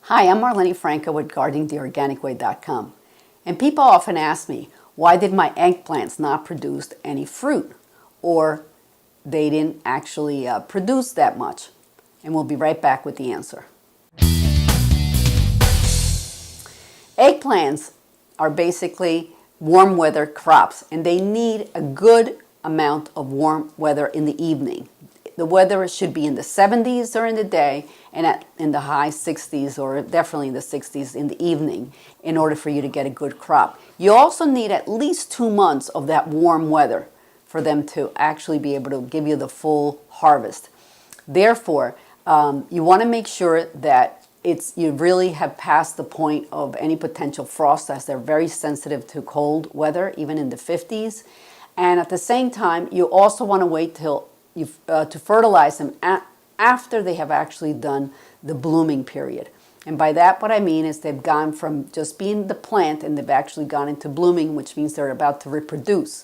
Hi, I'm Marlene Franco with GardeningTheOrganicWay.com. And people often ask me, why did my eggplants not produce any fruit? Or they didn't actually produce that much. And we'll be right back with the answer. Eggplants are basically warm weather crops, and they need a good amount of warm weather in the evening. The weather should be in the 70s during the day and in the high 60s, or definitely in the 60s in the evening, in order for you to get a good crop. You also need at least 2 months of that warm weather for them to actually be able to give you the full harvest. Therefore, you want to make sure that you really have passed the point of any potential frost, as they're very sensitive to cold weather, even in the 50s. And at the same time, you also want to wait till to fertilize them after they have actually done the blooming period. And by that, what I mean is they've gone from just being the plant and they've actually gone into blooming, which means they're about to reproduce.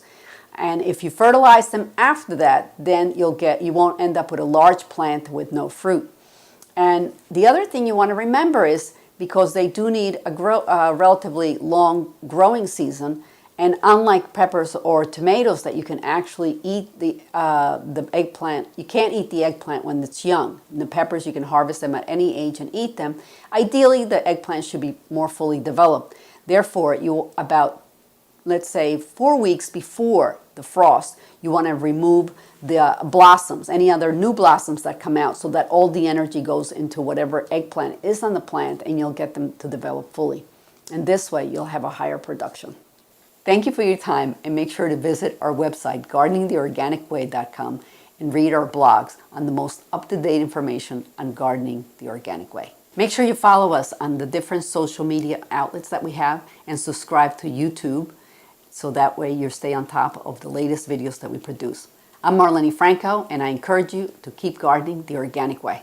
And if you fertilize them after that, then you won't end up with a large plant with no fruit. And the other thing you want to remember is, because they do need a relatively long growing season, and unlike peppers or tomatoes that you can actually eat the eggplant, you can't eat the eggplant when it's young. And the peppers, you can harvest them at any age and eat them. Ideally, the eggplant should be more fully developed. Therefore, about, let's say, 4 weeks before the frost, you want to remove the blossoms, any other new blossoms that come out, so that all the energy goes into whatever eggplant is on the plant, and you'll get them to develop fully. And this way, you'll have a higher production. Thank you for your time, and make sure to visit our website, GardeningTheOrganicWay.com, and read our blogs on the most up-to-date information on gardening the organic way. Make sure you follow us on the different social media outlets that we have, and subscribe to YouTube, so that way you stay on top of the latest videos that we produce. I'm Marlene Franco, and I encourage you to keep gardening the organic way.